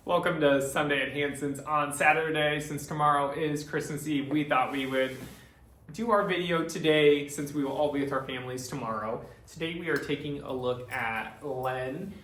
Welcome to Sunday at Hanson's on Saturday. Since tomorrow is Christmas Eve, we thought we would do our video today since we will all be with our families tomorrow. Today we are taking a look at L.E.N.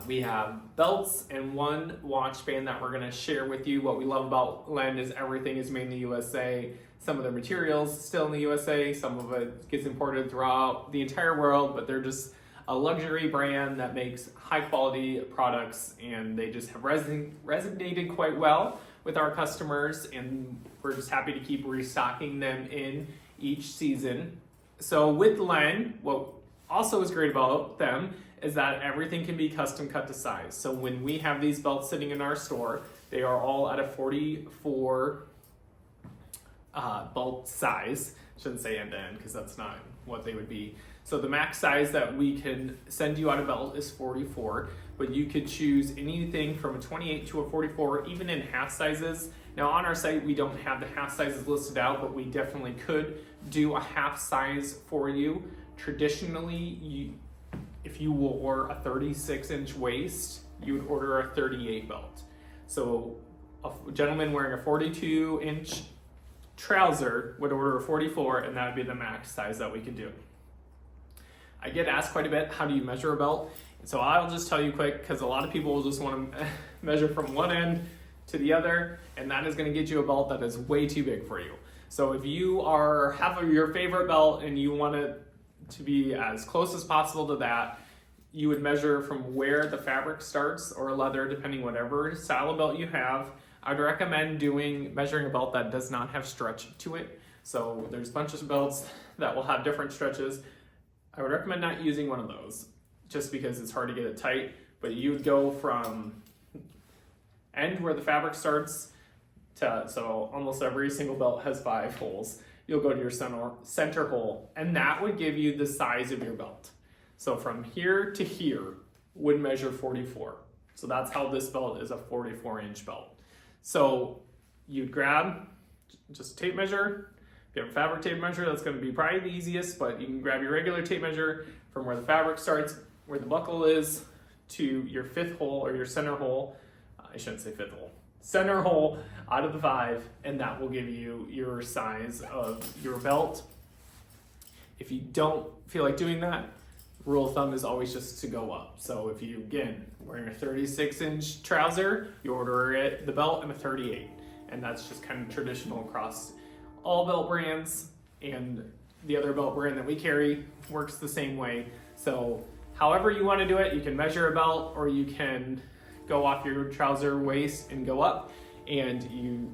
We have belts and one watch band that we're going to share with you. What we love about L.E.N is everything is made in the USA. Some of the materials still in the USA, some of it gets imported throughout the entire world, but they're just a luxury brand that makes high quality products, and they just have resonated quite well with our customers, and we're just happy to keep restocking them in each season. So with L.E.N, what also is great about them is that everything can be custom cut to size. So when we have these belts sitting in our store, they are all at a 44 belt size. Shouldn't say end to end because that's not what they would be. So the max size that we can send you out a belt is 44, but you could choose anything from a 28 to a 44, even in half sizes. Now on our site, we don't have the half sizes listed out, but we definitely could do a half size for you. Traditionally, if you will order a 36-inch waist, you would order a 38 belt. So a gentleman wearing a 42-inch trouser would order a 44, and that would be the max size that we could do. I get asked quite a bit, how do you measure a belt? So I'll just tell you quick, because a lot of people will just want to measure from one end to the other, and that is going to get you a belt that is way too big for you. So if you have your favorite belt and you want it to be as close as possible to that, you would measure from where the fabric starts, or leather, depending whatever style of belt you have. I'd recommend measuring a belt that does not have stretch to it. So there's bunches of belts that will have different stretches. I would recommend not using one of those just because it's hard to get it tight, but you would go from end where the fabric starts to, so almost every single belt has 5 holes. You'll go to your center hole, and that would give you the size of your belt. So from here to here would measure 44. So that's how this belt is a 44-inch belt. So you'd grab just a tape measure. If you have a fabric tape measure, that's going to be probably the easiest, but you can grab your regular tape measure from where the fabric starts, where the buckle is, to your 5th hole or your center hole. I shouldn't say 5th hole. Center hole out of the 5, and that will give you your size of your belt. If you don't feel like doing that, rule of thumb is always just to go up. So if you, again, wearing a 36-inch trouser, you order the belt in a 38, and that's just kind of traditional across all belt brands, and the other belt brand that we carry works the same way. So however you want to do it, you can measure a belt, or you can go off your trouser waist and go up, and you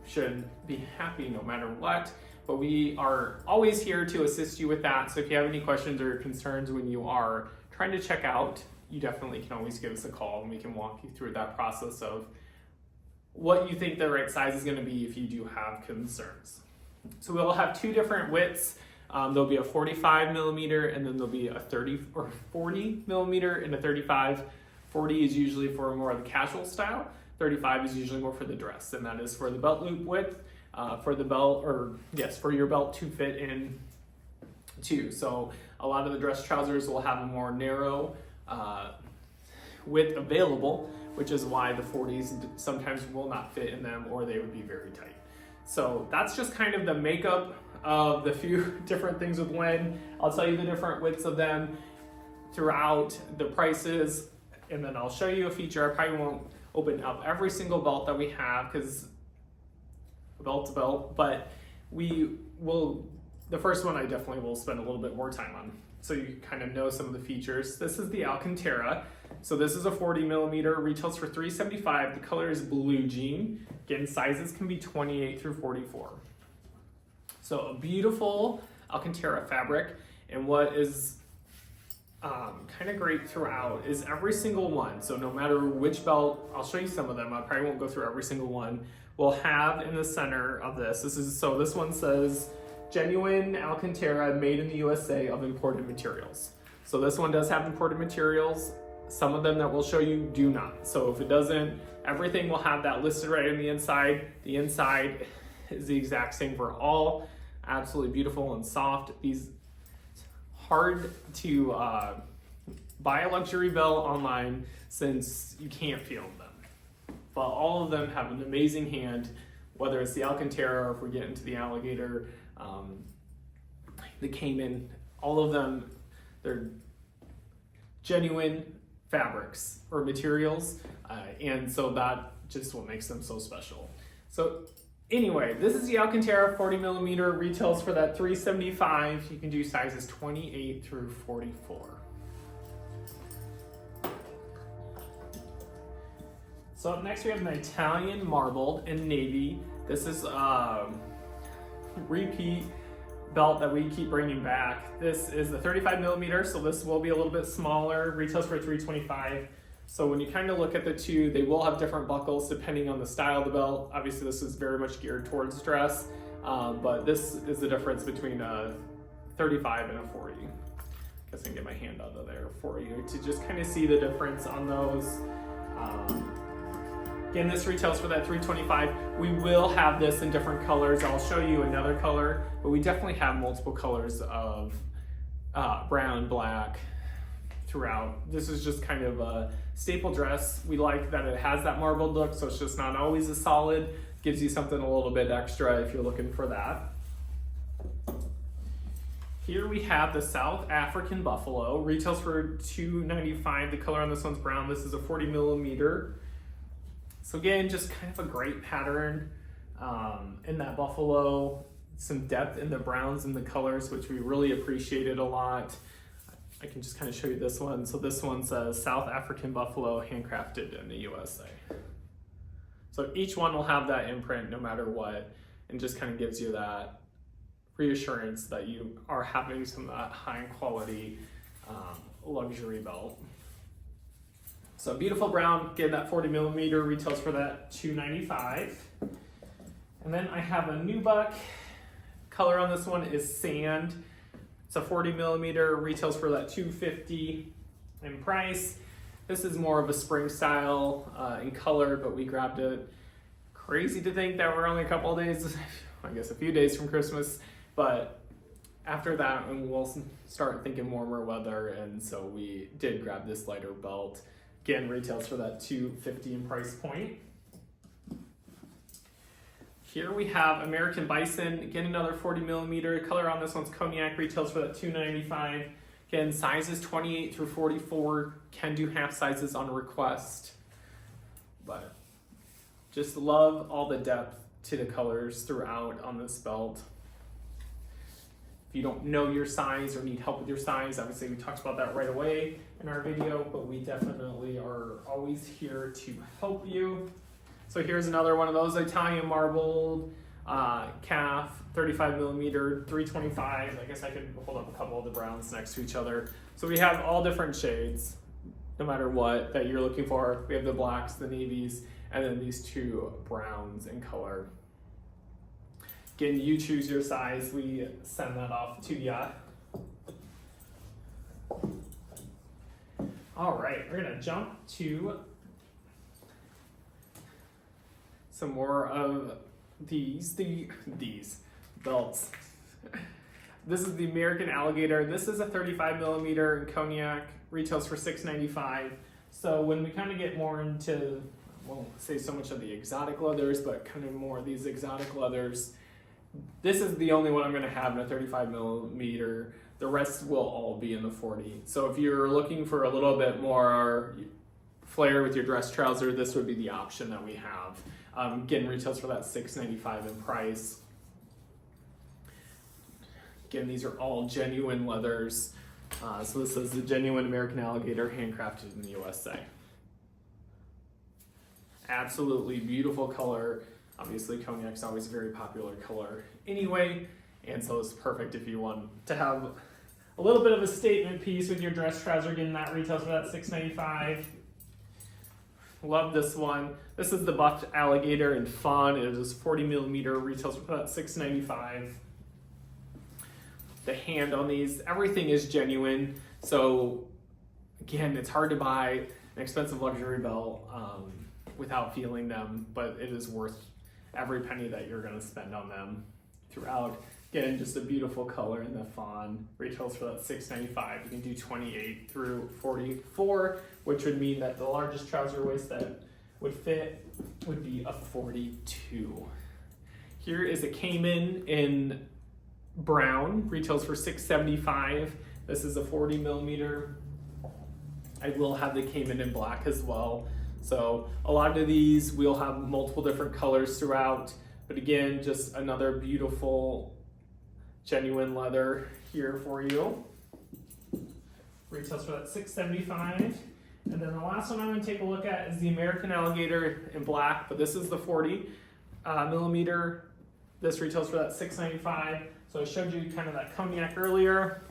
should be happy no matter what. But we are always here to assist you with that. So if you have any questions or concerns when you are trying to check out, you definitely can always give us a call, and we can walk you through that process of what you think the right size is going to be if you do have concerns. So we'll have 2 different widths. There'll be a 45 millimeter, and then there'll be a 30 or 40 millimeter and a 35. 40 is usually for more of the casual style. 35 is usually more for the dress, and that is for the belt loop width, for the belt, for your belt to fit in too. So a lot of the dress trousers will have a more narrow width available, which is why the 40s sometimes will not fit in them, or they would be very tight. So that's just kind of the makeup of the few different things with L.E.N. I'll tell you the different widths of them throughout, the prices, and then I'll show you a feature. I probably won't open up every single belt that we have because belt's a belt, but we will, the first one I definitely will spend a little bit more time on, so you kind of know some of the features. This is the Alcantara. So this is a 40 millimeter, retails for $375. The color is blue jean. Again, sizes can be 28 through 44. So a beautiful Alcantara fabric, and what is kind of great throughout is every single one. So no matter which belt, I'll show you some of them. I probably won't go through every single one. We'll have in the center of this. This one says genuine Alcantara made in the USA of imported materials. So this one does have imported materials. Some of them that we'll show you do not. So if it doesn't, everything will have that listed right on the inside. The inside is the exact same for all. Absolutely beautiful and soft. These hard to buy a luxury belt online since you can't feel them. but all of them have an amazing hand, whether it's the Alcantara or if we get into the alligator, the Cayman, all of them, they're genuine fabrics or materials, and so that just what makes them so special. So anyway, this is the Alcantara 40 millimeter, retails for that $375. You can do sizes 28 through 44. So up next we have an Italian marbled in navy. This is repeat belt that we keep bringing back. This is the 35 millimeter, so this will be a little bit smaller, retails for $325. So when you kind of look at the two, they will have different buckles depending on the style of the belt. Obviously this is very much geared towards dress, but this is the difference between a 35 and a 40. I guess I can get my hand out of there for you to just kind of see the difference on those. Again, this retails for that $325. We will have this in different colors. I'll show you another color, but we definitely have multiple colors of brown, black throughout. This is just kind of a staple dress. We like that it has that marbled look, so it's just not always a solid. Gives you something a little bit extra if you're looking for that. Here we have the South African Buffalo. Retails for $295. The color on this one's brown. This is a 40 millimeter. So again, just kind of a great pattern in that buffalo, some depth in the browns and the colors, which we really appreciated a lot. I can just kind of show you this one. So this one says South African Buffalo, handcrafted in the USA. So each one will have that imprint no matter what, and just kind of gives you that reassurance that you are having some of that high quality luxury belt. So beautiful brown, again, that 40 millimeter retails for that $295. And then I have a nubuck. Color on this one is sand. It's a 40 millimeter, retails for that $250 in price. This is more of a spring style in color, but we grabbed it. Crazy to think that we're only a couple of days, I guess a few days from Christmas, but after that, we'll start thinking warmer weather, and so we did grab this lighter belt. Again, retails for that $250 in price point. Here we have American Bison. Again, another 40 millimeter. Color on this one's cognac. Retails for that $295. Again, sizes 28 through 44. Can do half sizes on request. But just love all the depth to the colors throughout on this belt. If you don't know your size or need help with your size, obviously we talked about that right away in our video, but we definitely are always here to help you. So here's another one of those Italian marbled calf, 35 millimeter, $325. I guess I could hold up a couple of the browns next to each other. So we have all different shades, no matter what that you're looking for. We have the blacks, the navies, and then these two browns in color. Again, you choose your size, we send that off to you. All right, we're gonna jump to some more of these belts. This is the American Alligator. This is a 35 millimeter in cognac, retails for $695. So when we kind of get more into, I won't say so much of the exotic leathers, but kind of more of these exotic leathers, this is the only one I'm gonna have in a 35 millimeter. The rest will all be in the 40. So if you're looking for a little bit more flair with your dress trouser, this would be the option that we have. Again, retails for that $695 in price. Again, these are all genuine leathers. So this is the genuine American Alligator, handcrafted in the USA. Absolutely beautiful color. Obviously, cognac's always a very popular color anyway, and so it's perfect if you want to have a little bit of a statement piece with your dress trouser. Again, that retails for that $695. Love this one. This is the buffed alligator in fawn. It is 40 millimeter, retails for that $695. The hand on these, everything is genuine. So again, it's hard to buy an expensive luxury belt without feeling them, but it is worth every penny that you're gonna spend on them throughout. Again, just a beautiful color in the fawn. Retails for that $695. You can do 28 through 44, which would mean that the largest trouser waist that would be a 42. Here is a Cayman in brown, retails for $675. This is a 40 millimeter. I will have the Cayman in black as well. So a lot of these we'll have multiple different colors throughout, but again, just another beautiful genuine leather here for you. Retails for that $675. And then the last one I'm going to take a look at is the American Alligator in black, but this is the 40 millimeter. This retails for that $695. So I showed you kind of that cognac earlier,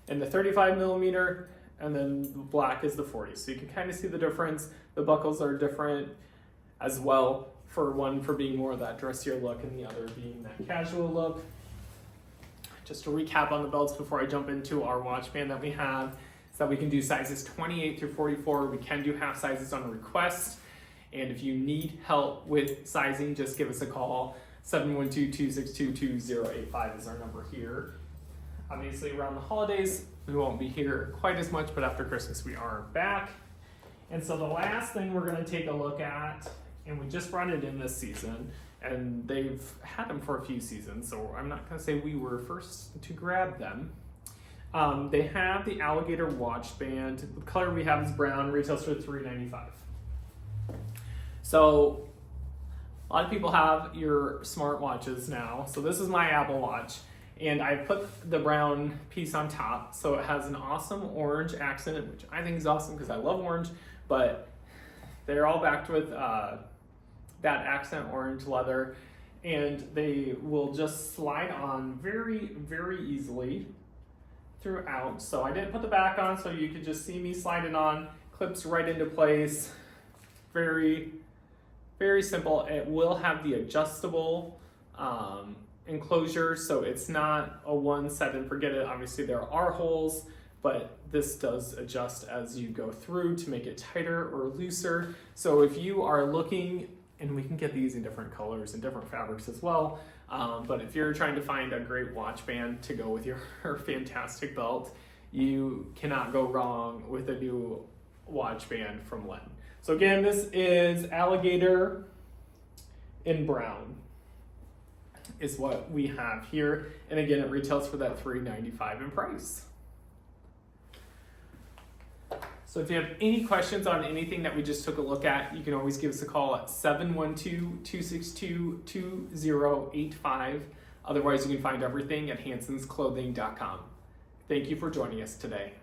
and the 35 millimeter, and then the black is the 40. So you can kind of see the difference. The buckles are different as well, for one for being more of that dressier look and the other being that casual look. Just to recap on the belts before I jump into our watch band that we have, is that we can do sizes 28 through 44. We can do half sizes on request. And if you need help with sizing, just give us a call. 712-262-2085 is our number here. Obviously around the holidays, we won't be here quite as much, but after Christmas we are back. And so the last thing we're gonna take a look at, and we just brought it in this season, and they've had them for a few seasons, so I'm not gonna say we were first to grab them. They have the Alligator watch band. The color we have is brown, retails for $395. So a lot of people have your smart watches now. So this is my Apple Watch, and I put the brown piece on top. So it has an awesome orange accent, which I think is awesome because I love orange, but they're all backed with that accent orange leather, and they will just slide on very, very easily throughout. So I didn't put the back on, so you could just see me slide it on, clips right into place. Very, very simple. It will have the adjustable enclosure, so it's not a one set and forget it. Obviously there are holes, but this does adjust as you go through to make it tighter or looser. So if you are looking, and we can get these in different colors and different fabrics as well, but if you're trying to find a great watch band to go with your fantastic belt, you cannot go wrong with a new watch band from L.E.N. So again, this is Alligator in brown is what we have here. And again, it retails for that $395 in price. So if you have any questions on anything that we just took a look at, you can always give us a call at 712-262-2085. Otherwise, you can find everything at hansonsclothing.com. Thank you for joining us today.